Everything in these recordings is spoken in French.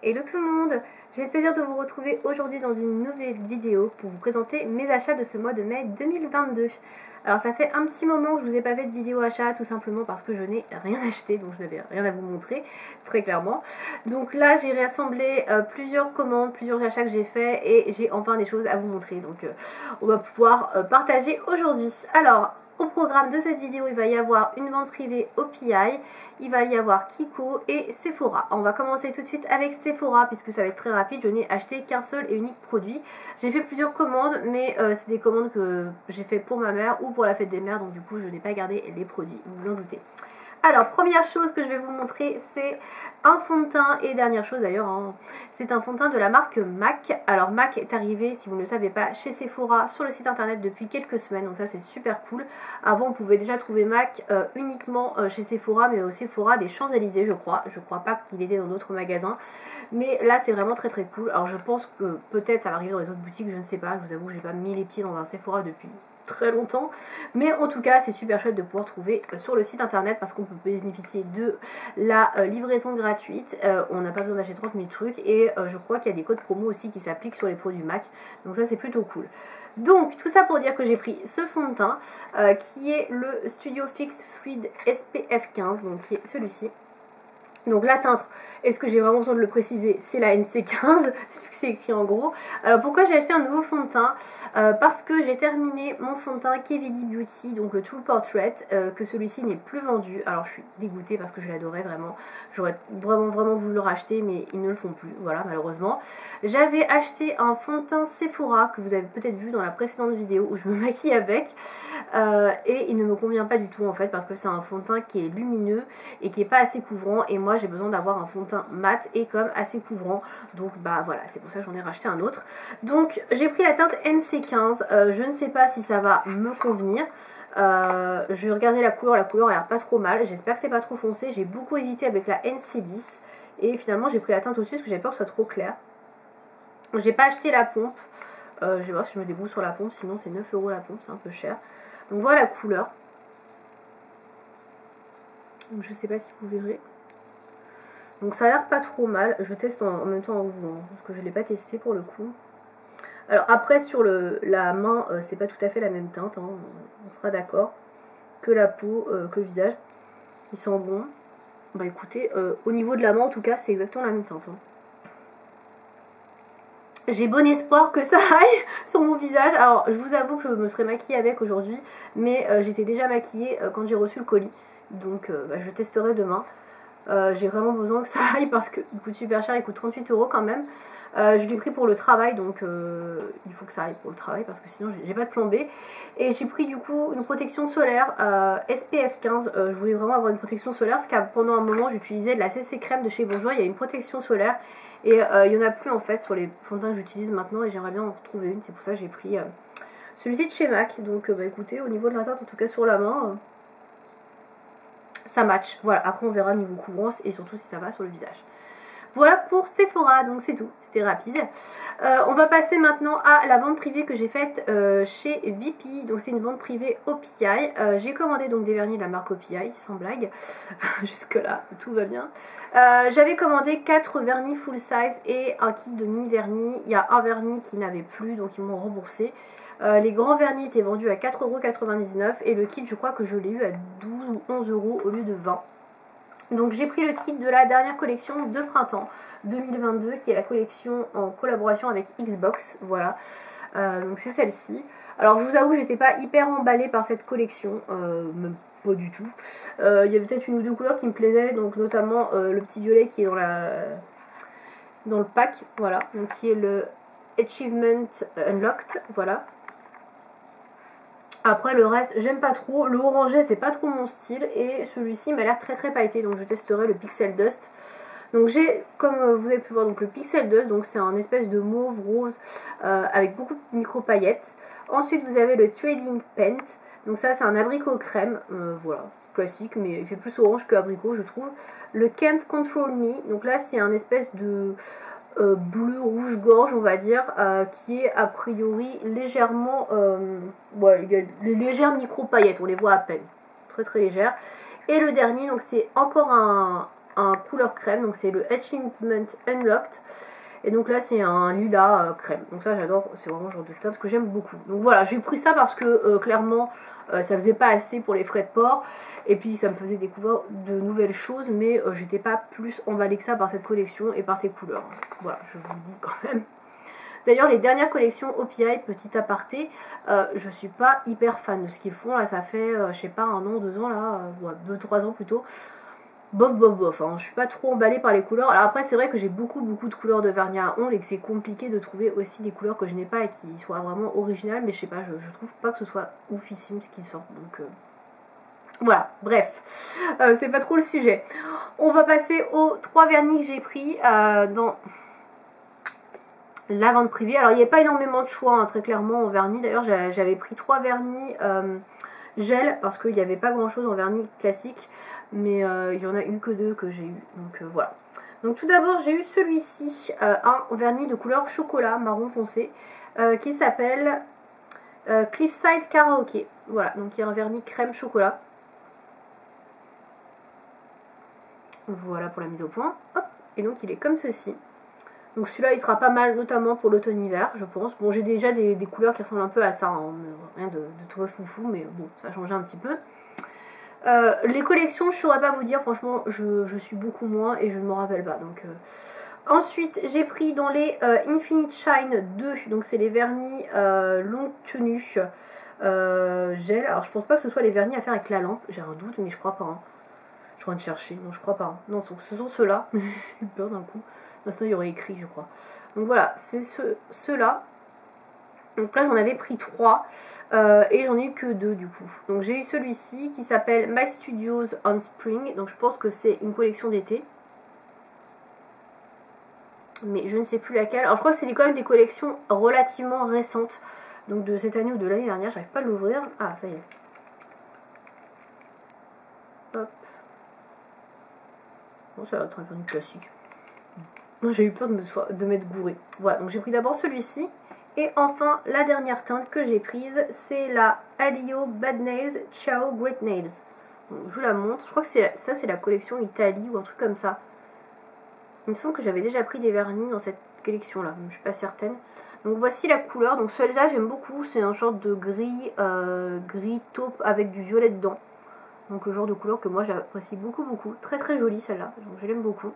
Hello tout le monde, j'ai le plaisir de vous retrouver aujourd'hui dans une nouvelle vidéo pour vous présenter mes achats de ce mois de mai 2022. Alors ça fait un petit moment que je vous ai pas fait de vidéo achat, tout simplement parce que je n'ai rien acheté, donc je n'avais rien à vous montrer, très clairement. Donc là j'ai réassemblé plusieurs commandes, plusieurs achats que j'ai fait et j'ai enfin des choses à vous montrer. Donc on va pouvoir partager aujourd'hui. Alors, au programme de cette vidéo, il va y avoir une vente privée OPI, il va y avoir Kiko et Sephora. On va commencer tout de suite avec Sephora puisque ça va être très rapide. Je n'ai acheté qu'un seul et unique produit. J'ai fait plusieurs commandes, mais c'est des commandes que j'ai fait pour ma mère ou pour la fête des mères, donc du coup je n'ai pas gardé les produits, vous vous en doutez. Alors, première chose que je vais vous montrer, c'est un fond de teint, et dernière chose d'ailleurs, hein, c'est un fond de teint de la marque MAC. Alors MAC est arrivé, si vous ne le savez pas, chez Sephora sur le site internet depuis quelques semaines, donc ça c'est super cool. Avant on pouvait déjà trouver MAC uniquement chez Sephora, mais au Sephora des Champs-Élysées je crois pas qu'il était dans d'autres magasins. Mais là c'est vraiment très très cool. Alors je pense que peut-être ça va arriver dans les autres boutiques, je ne sais pas, je vous avoue que j'ai pas mis les pieds dans un Sephora depuis très longtemps, mais en tout cas c'est super chouette de pouvoir trouver sur le site internet parce qu'on peut bénéficier de la livraison gratuite. On n'a pas besoin d'acheter 30 000 trucs et je crois qu'il y a des codes promo aussi qui s'appliquent sur les produits MAC, donc ça c'est plutôt cool. Donc tout ça pour dire que j'ai pris ce fond de teint qui est le Studio Fix Fluid SPF 15, donc qui est celui-ci. Donc la teinte, est-ce que j'ai vraiment besoin de le préciser, c'est la NC15, c'est écrit en gros. Alors pourquoi j'ai acheté un nouveau fond de teint parce que j'ai terminé mon fond de teint KVD Beauty, donc le True Portrait, que celui-ci n'est plus vendu. Alors je suis dégoûtée parce que je l'adorais vraiment. J'aurais vraiment voulu le racheter, mais ils ne le font plus, voilà, malheureusement. J'avais acheté un fond de teint Sephora, que vous avez peut-être vu dans la précédente vidéo où je me maquille avec. Et il ne me convient pas du tout en fait, parce que c'est un fond de teint qui est lumineux et qui n'est pas assez couvrant, et moi j'ai besoin d'avoir un fond de teint mat et comme assez couvrant, donc bah voilà, c'est pour ça que j'en ai racheté un autre. Donc j'ai pris la teinte NC15, je ne sais pas si ça va me convenir. Je vais regarder la couleur a l'air pas trop mal, j'espère que c'est pas trop foncé. J'ai beaucoup hésité avec la NC10 et finalement j'ai pris la teinte au-dessus parce que j'ai peur que ce soit trop clair. J'ai pas acheté la pompe, je vais voir si je me débrouille sur la pompe, sinon c'est 9 € la pompe, c'est un peu cher. Donc voilà la couleur, donc je sais pas si vous verrez. Donc ça a l'air pas trop mal, je teste en même temps en vous, hein, parce que je ne l'ai pas testé pour le coup. Alors après sur la main, c'est pas tout à fait la même teinte, hein, on sera d'accord, que la peau, que le visage. Il sent bon. Bah écoutez, au niveau de la main en tout cas c'est exactement la même teinte. Hein. J'ai bon espoir que ça aille sur mon visage. Alors je vous avoue que je me serais maquillée avec aujourd'hui, mais j'étais déjà maquillée quand j'ai reçu le colis. Donc bah, je testerai demain. J'ai vraiment besoin que ça aille parce qu'il coûte super cher, il coûte 38 € quand même. Je l'ai pris pour le travail, donc il faut que ça aille pour le travail parce que sinon j'ai pas de plan B. Et j'ai pris du coup une protection solaire SPF 15. Je voulais vraiment avoir une protection solaire parce que pendant un moment j'utilisais de la CC crème de chez Bourjois. Il y a une protection solaire et il n'y en a plus en fait sur les fonds de teint que j'utilise maintenant et j'aimerais bien en retrouver une. C'est pour ça que j'ai pris celui-ci de chez MAC. Donc bah écoutez, au niveau de la teinte, en tout cas sur la main, ça match. Voilà, après on verra niveau couvrance et surtout si ça va sur le visage. Voilà pour Sephora, donc c'est tout, c'était rapide. On va passer maintenant à la vente privée que j'ai faite chez VP, donc c'est une vente privée OPI. J'ai commandé donc des vernis de la marque OPI, sans blague, jusque là tout va bien. J'avais commandé 4 vernis full size et un kit de mini vernis. Il y a un vernis qui n'avait plus, donc ils m'ont remboursé. Les grands vernis étaient vendus à 4,99 € et le kit je crois que je l'ai eu à 12 ou 11 € au lieu de 20. Donc j'ai pris le kit de la dernière collection de printemps 2022 qui est la collection en collaboration avec Xbox, voilà. Donc c'est celle-ci. Alors je vous avoue j'étais pas hyper emballée par cette collection, même pas du tout. Il y avait peut-être une ou deux couleurs qui me plaisaient, donc notamment le petit violet qui est dans le pack, voilà, donc qui est le Achievement Unlocked, voilà. Après le reste j'aime pas trop, le orangé c'est pas trop mon style et celui-ci m'a l'air très pailleté, donc je testerai le Pixel Dust. Donc j'ai, comme vous avez pu voir, donc le Pixel Dust, donc c'est un espèce de mauve rose avec beaucoup de micro paillettes. Ensuite vous avez le Trading Paint, donc ça c'est un abricot crème, voilà, classique mais il fait plus orange que abricot je trouve. Le Can't Control Me, donc là c'est un espèce de bleu rouge gorge on va dire, qui est a priori légèrement ouais, il y a les légères micro paillettes, on les voit à peine, très légères. Et le dernier donc c'est encore un un couleur crème, donc c'est le Edge Movement Unlocked. Et donc là c'est un lilas crème, donc ça j'adore, c'est vraiment le genre de teinte que j'aime beaucoup. Donc voilà, j'ai pris ça parce que clairement ça faisait pas assez pour les frais de port. Et puis ça me faisait découvrir de nouvelles choses, mais j'étais pas plus emballée que ça par cette collection et par ces couleurs. Voilà, je vous le dis quand même. D'ailleurs, les dernières collections OPI, petit aparté, je suis pas hyper fan de ce qu'ils font. Là, ça fait, je sais pas, 1 an, 2 ans, là, 2-3 ans plutôt. Bof, bof, bof. Hein. Je suis pas trop emballée par les couleurs. Alors après, c'est vrai que j'ai beaucoup de couleurs de vernis à ongles et que c'est compliqué de trouver aussi des couleurs que je n'ai pas et qui soient vraiment originales. Mais je sais pas, je trouve pas que ce soit oufissime ce qui sort. Donc voilà, bref. C'est pas trop le sujet. On va passer aux 3 vernis que j'ai pris dans la vente privée. Alors il n'y a pas énormément de choix hein, très clairement en vernis. D'ailleurs j'avais pris 3 vernis gel parce qu'il n'y avait pas grand chose en vernis classique. Mais il n'y en a eu que 2 que j'ai eu. Donc voilà. Donc tout d'abord j'ai eu celui-ci, un vernis de couleur chocolat marron foncé qui s'appelle Cliffside Karaoke. Voilà, donc il y a un vernis crème chocolat. Voilà pour la mise au point. Hop. Et donc il est comme ceci. Donc celui-là il sera pas mal notamment pour l'automne-hiver je pense. Bon j'ai déjà des couleurs qui ressemblent un peu à ça. Hein. Rien de tout foufou mais bon ça a changé un petit peu. Les collections je saurais pas vous dire franchement je suis beaucoup moins et je ne m'en rappelle pas. Donc, ensuite j'ai pris dans les Infinite Shine 2. Donc c'est les vernis longue tenue gel. Alors je pense pas que ce soit les vernis à faire avec la lampe. J'ai un doute mais je crois pas. Hein. Je suis en train de chercher. Non je crois pas. Hein. Non ce sont ceux-là. J'ai eu peur d'un coup. Sinon il y aurait écrit je crois. Donc voilà, c'est ceux-là. Donc là j'en avais pris 3 et j'en ai eu que 2 du coup. Donc j'ai eu celui-ci qui s'appelle My Studios on Spring. Donc je pense que c'est une collection d'été. Mais je ne sais plus laquelle. Alors je crois que c'est quand même des collections relativement récentes. Donc de cette année ou de l'année dernière. J'arrive pas à l'ouvrir. Ah ça y est. Hop. Bon ça va être un vernis classique. J'ai eu peur de m'être gourée. Voilà, donc j'ai pris d'abord celui-ci. Et enfin, la dernière teinte que j'ai prise, c'est la Alio Bad Nails Ciao Great Nails. Donc, je vous la montre. Je crois que ça, c'est la collection Italie ou un truc comme ça. Il me semble que j'avais déjà pris des vernis dans cette collection-là. Je suis pas certaine. Donc voici la couleur. Donc celle-là, j'aime beaucoup. C'est un genre de gris, gris taupe avec du violet dedans. Donc le genre de couleur que moi, j'apprécie beaucoup. Très très jolie celle-là. Donc je l'aime beaucoup.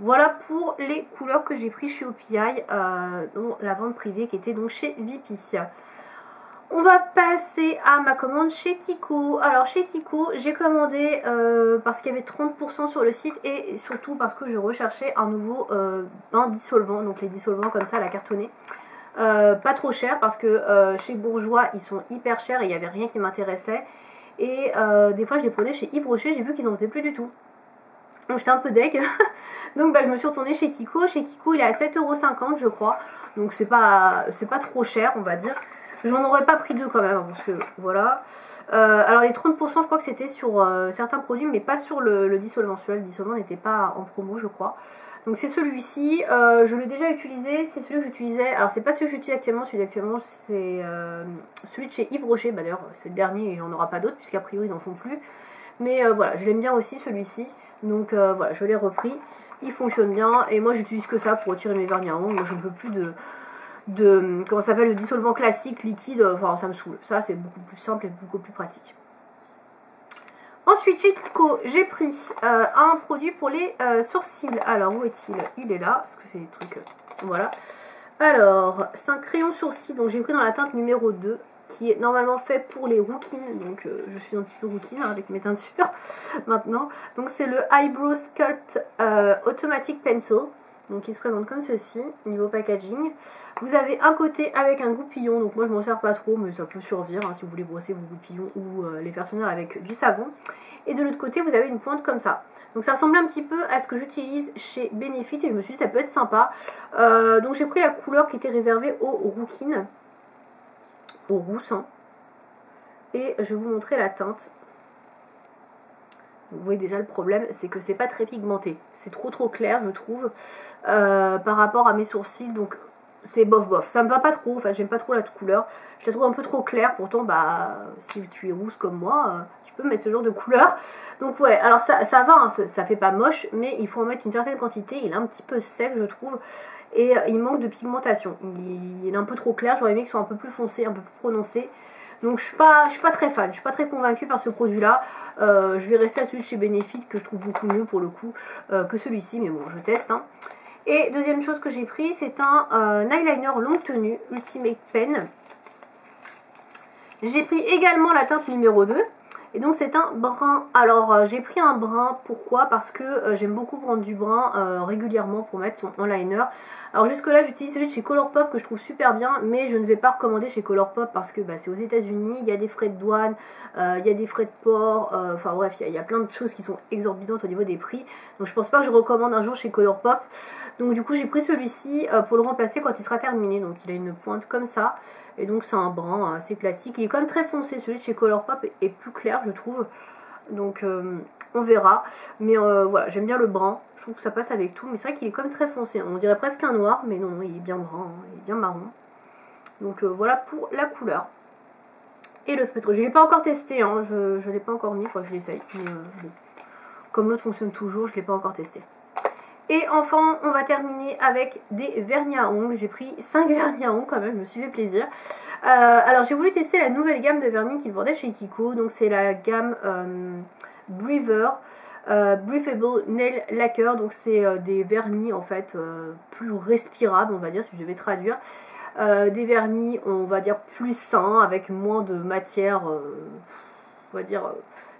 Voilà pour les couleurs que j'ai pris chez OPI dans la vente privée qui était donc chez VP. On va passer à ma commande chez Kiko. Alors chez Kiko j'ai commandé parce qu'il y avait 30% sur le site et surtout parce que je recherchais un nouveau bain dissolvant. Donc les dissolvants comme ça, la cartonnée. Pas trop cher parce que chez Bourjois ils sont hyper chers et il n'y avait rien qui m'intéressait. Et des fois je les prenais chez Yves Rocher, j'ai vu qu'ils n'en faisaient plus du tout. Donc j'étais un peu deg. Donc bah, je me suis retournée chez Kiko. Chez Kiko il est à 7,50 € je crois. Donc c'est pas trop cher on va dire. J'en aurais pas pris 2 quand même. Parce que voilà. Alors les 30% je crois que c'était sur certains produits. Mais pas sur le dissolvant. Celui-là le dissolvant n'était pas en promo je crois. Donc c'est celui-ci. Je l'ai déjà utilisé. C'est celui que j'utilisais. Alors c'est pas celui que j'utilise actuellement. Celui d'actuellement c'est celui de chez Yves Rocher. Bah, d'ailleurs c'est le dernier et il n'y en aura pas d'autres. Puisqu'a priori ils n'en font plus. Mais voilà je l'aime bien aussi celui-ci. Donc voilà, je l'ai repris, il fonctionne bien et moi j'utilise que ça pour retirer mes vernis à ongles. Je ne veux plus de comment ça s'appelle, le dissolvant classique liquide, enfin ça me saoule. Ça c'est beaucoup plus simple et beaucoup plus pratique. Ensuite chez Kiko, j'ai pris un produit pour les sourcils. Alors où est-il? Il est là, parce que c'est des trucs, voilà. Alors, c'est un crayon sourcil, donc j'ai pris dans la teinte numéro 2. Qui est normalement fait pour les rookies, donc je suis un petit peu rookie hein, avec mes teintures maintenant. Donc c'est le Eyebrow Sculpt Automatic Pencil, donc il se présente comme ceci, niveau packaging. Vous avez un côté avec un goupillon, donc moi je m'en sers pas trop, mais ça peut survivre hein, si vous voulez brosser vos goupillons ou les faire tourner avec du savon. Et de l'autre côté vous avez une pointe comme ça. Donc ça ressemble un petit peu à ce que j'utilise chez Benefit et je me suis dit ça peut être sympa. Donc j'ai pris la couleur qui était réservée aux rookies. Au rousse hein. Et je vais vous montrer la teinte. Vous voyez déjà le problème, c'est que c'est pas très pigmenté, c'est trop clair je trouve par rapport à mes sourcils. Donc c'est bof bof, ça me va pas trop, enfin j'aime pas trop la couleur, je la trouve un peu trop claire, pourtant bah si tu es rousse comme moi, tu peux mettre ce genre de couleur, donc ouais, alors ça va, hein, ça fait pas moche, mais il faut en mettre une certaine quantité, il est un petit peu sec je trouve, et il manque de pigmentation, il est un peu trop clair, j'aurais aimé qu'il soit un peu plus foncé, un peu plus prononcé, donc je suis pas très fan, je suis pas très convaincue par ce produit là, je vais rester à celui de chez Benefit que je trouve beaucoup mieux pour le coup que celui-ci, mais bon je teste hein. Et deuxième chose que j'ai pris, c'est un eyeliner longue tenue Ultimate Pen. J'ai pris également la teinte numéro 2. Et donc c'est un brun. Alors j'ai pris un brun, pourquoi? Parce que j'aime beaucoup prendre du brun régulièrement pour mettre son liner. Alors jusque là j'utilise celui de chez Colourpop que je trouve super bien, mais je ne vais pas recommander chez Colourpop parce que bah, c'est aux États-Unis, il y a des frais de douane, il y a des frais de port, enfin bref, il y a plein de choses qui sont exorbitantes au niveau des prix. Donc je pense pas que je recommande un jour chez Colourpop. Donc du coup j'ai pris celui-ci pour le remplacer quand il sera terminé. Donc il a une pointe comme ça. Et donc c'est un brun assez classique. Il est quand même très foncé. Celui de chez Colourpop est plus clair je trouve. Donc on verra. Mais voilà, j'aime bien le brun. Je trouve que ça passe avec tout. Mais c'est vrai qu'il est quand même très foncé. On dirait presque un noir. Mais non, il est bien brun. Hein, il est bien marron. Donc voilà pour la couleur. Et le feutre. Je ne l'ai pas encore testé. Hein, je ne l'ai pas encore mis. Il faut que je l'essaye. Mais bon. Comme l'autre fonctionne toujours, je ne l'ai pas encore testé. Et enfin, on va terminer avec des vernis à ongles. J'ai pris 5 vernis à ongles quand même, je me suis fait plaisir. Alors j'ai voulu tester la nouvelle gamme de vernis qu'ils vendaient chez Kiko. Donc c'est la gamme Breather, Breathable Nail Lacquer. Donc c'est des vernis en fait plus respirables, on va dire, si je devais traduire. Des vernis, on va dire, plus sains, avec moins de matière, on va dire,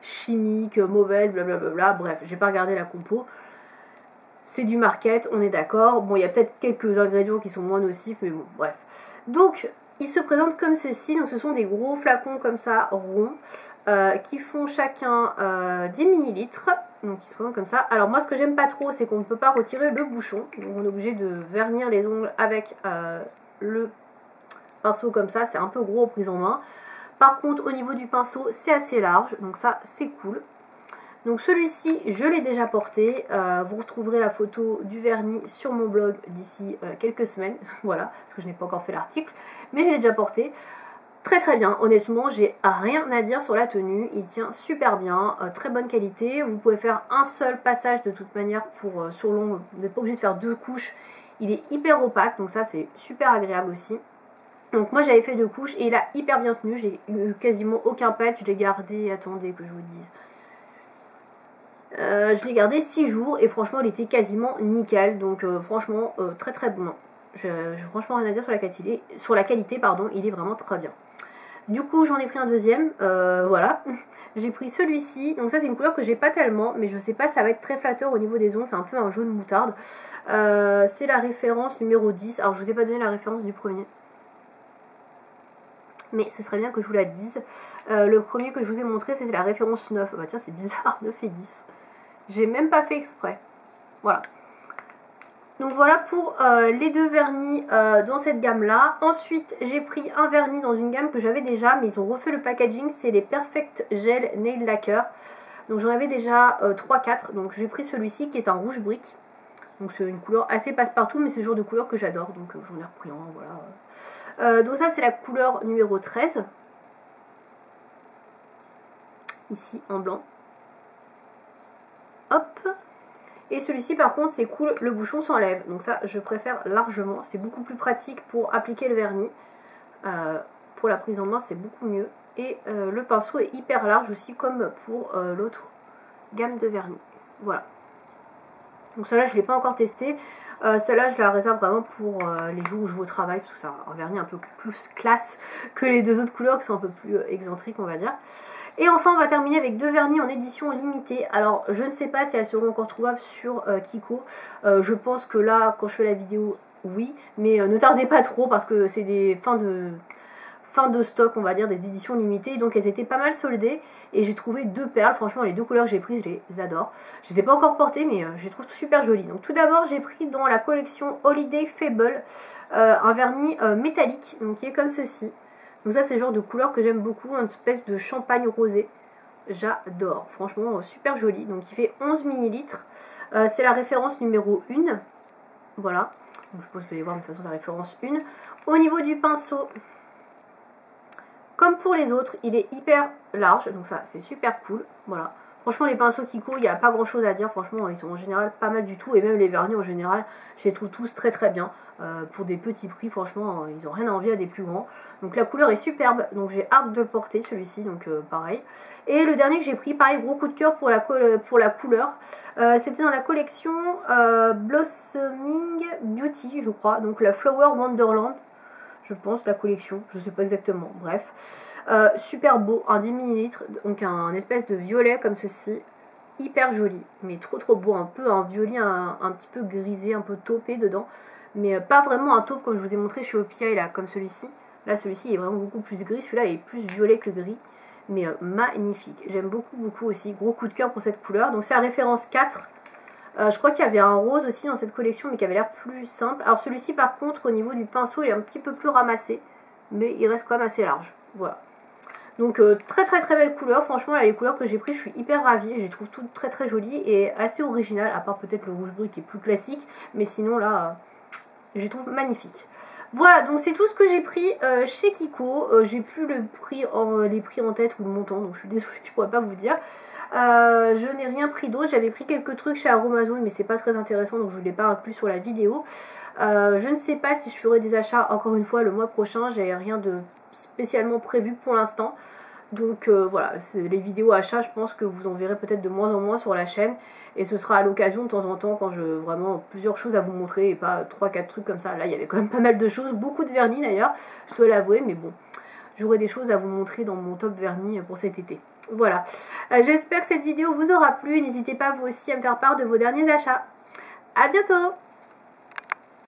chimique, mauvaise, blablabla. Bref, j'ai pas regardé la compo. C'est du market, on est d'accord. Bon, il y a peut-être quelques ingrédients qui sont moins nocifs, mais bon, bref. Donc, ils se présentent comme ceci. Donc, ce sont des gros flacons comme ça, ronds, qui font chacun 10 ml. Donc, ils se présentent comme ça. Alors, moi, ce que j'aime pas trop, c'est qu'on ne peut pas retirer le bouchon. Donc, on est obligé de vernir les ongles avec le pinceau comme ça. C'est un peu gros aux prises en main. Par contre, au niveau du pinceau, c'est assez large. Donc, ça, c'est cool. Donc celui-ci, je l'ai déjà porté, vous retrouverez la photo du vernis sur mon blog d'ici quelques semaines, voilà, parce que je n'ai pas encore fait l'article, mais je l'ai déjà porté. Très très bien, honnêtement, j'ai rien à dire sur la tenue, il tient super bien, très bonne qualité, vous pouvez faire un seul passage de toute manière pour sur l'ongle, vous n'êtes pas obligé de faire 2 couches, il est hyper opaque, donc ça c'est super agréable aussi. Donc moi j'avais fait 2 couches et il a hyper bien tenu, j'ai eu quasiment aucun patch, je l'ai gardé, attendez que je vous dise. Je l'ai gardé 6 jours et franchement il était quasiment nickel, donc franchement très très bon. J'ai franchement rien à dire sur la qualité, pardon, il est vraiment très bien. Du coup j'en ai pris un deuxième, voilà, j'ai pris celui-ci, donc ça c'est une couleur que j'ai pas tellement, mais je sais pas, ça va être très flatteur au niveau des ongles, c'est un peu un jaune moutarde. C'est la référence numéro 10, alors je vous ai pas donné la référence du premier. Mais ce serait bien que je vous la dise. Le premier que je vous ai montré c'était la référence 9, bah tiens c'est bizarre, 9 et 10. J'ai même pas fait exprès. Voilà. Donc voilà pour les 2 vernis dans cette gamme là. Ensuite j'ai pris un vernis dans une gamme que j'avais déjà, mais ils ont refait le packaging. C'est les Perfect Gel Nail Lacquer. Donc j'en avais déjà 3-4. Donc j'ai pris celui-ci qui est un rouge brique. Donc c'est une couleur assez passe-partout, mais c'est le genre de couleur que j'adore. Donc j'en ai repris un, voilà. Donc ça c'est la couleur numéro 13. Ici en blanc. Hop. Et celui-ci par contre c'est cool, le bouchon s'enlève. Donc ça je préfère largement. C'est beaucoup plus pratique pour appliquer le vernis. Pour la prise en main c'est beaucoup mieux. Et le pinceau est hyper large aussi comme pour l'autre gamme de vernis. Voilà. Donc celle-là je ne l'ai pas encore testé. Celle-là je la réserve vraiment pour les jours où je vais au travail. Parce que c'est un vernis un peu plus classe que les 2 autres couleurs qui sont un peu plus excentriques on va dire. Et enfin on va terminer avec 2 vernis en édition limitée. Alors je ne sais pas si elles seront encore trouvables sur Kiko. Je pense que là quand je fais la vidéo oui. Mais ne tardez pas trop parce que c'est des fins de stock on va dire, des éditions limitées. Donc elles étaient pas mal soldées. Et j'ai trouvé 2 perles. Franchement les 2 couleurs que j'ai prises je les adore. Je les ai pas encore portées mais je les trouve super jolies. Donc tout d'abord j'ai pris dans la collection Holiday Fable un vernis métallique. Donc qui est comme ceci. Donc ça c'est le genre de couleur que j'aime beaucoup, une espèce de champagne rosé. J'adore, franchement super joli. Donc il fait 11 ml. C'est la référence numéro 1. Voilà. Donc, je pense que vous allez voir de toute façon sa référence 1. Au niveau du pinceau, comme pour les autres, il est hyper large. Donc ça, c'est super cool. Voilà. Franchement, les pinceaux Kiko, il n'y a pas grand chose à dire. Franchement, ils sont en général pas mal du tout. Et même les vernis en général, je les trouve tous très très bien. Pour des petits prix, franchement, ils n'ont rien à envier à des plus grands. Donc la couleur est superbe. Donc j'ai hâte de le porter celui-ci. Donc pareil. Et le dernier que j'ai pris, pareil, gros coup de cœur pour la couleur. C'était dans la collection Blossoming Beauty, je crois. Donc la Flower Wonderland. Je pense, la collection, je sais pas exactement, bref. Super beau, un 10 ml, donc un espèce de violet comme ceci, hyper joli, mais trop beau, un peu un violet un petit peu grisé, un peu taupé dedans, mais pas vraiment un taupe comme je vous ai montré chez OPI là, comme celui-ci. Là, celui-ci est vraiment beaucoup plus gris, celui-là est plus violet que gris, mais magnifique. J'aime beaucoup aussi, gros coup de cœur pour cette couleur, donc c'est la référence 4. Je crois qu'il y avait un rose aussi dans cette collection, mais qui avait l'air plus simple. Alors celui-ci, par contre, au niveau du pinceau, il est un petit peu plus ramassé, mais il reste quand même assez large. Voilà. Donc très belle couleur. Franchement, là, les couleurs que j'ai prises, je suis hyper ravie. Je les trouve toutes très jolies et assez originales, à part peut-être le rouge brut qui est plus classique. Mais sinon, là, je les trouve magnifiques. Voilà, donc c'est tout ce que j'ai pris chez Kiko. J'ai plus les prix en tête ou le montant, donc je suis désolée, je pourrais pas vous dire. Je n'ai rien pris d'autre. J'avais pris quelques trucs chez Aromazone, mais c'est pas très intéressant, donc je ne l'ai pas inclus sur la vidéo. Je ne sais pas si je ferai des achats encore une fois le mois prochain. J'ai rien de spécialement prévu pour l'instant. Donc voilà, les vidéos achats, je pense que vous en verrez peut-être de moins en moins sur la chaîne. Et ce sera à l'occasion de temps en temps quand je vraiment plusieurs choses à vous montrer et pas 3-4 trucs comme ça. Là, il y avait quand même pas mal de choses, beaucoup de vernis d'ailleurs, je dois l'avouer, mais bon, j'aurai des choses à vous montrer dans mon top vernis pour cet été. Voilà, j'espère que cette vidéo vous aura plu. N'hésitez pas vous aussi à me faire part de vos derniers achats. A bientôt!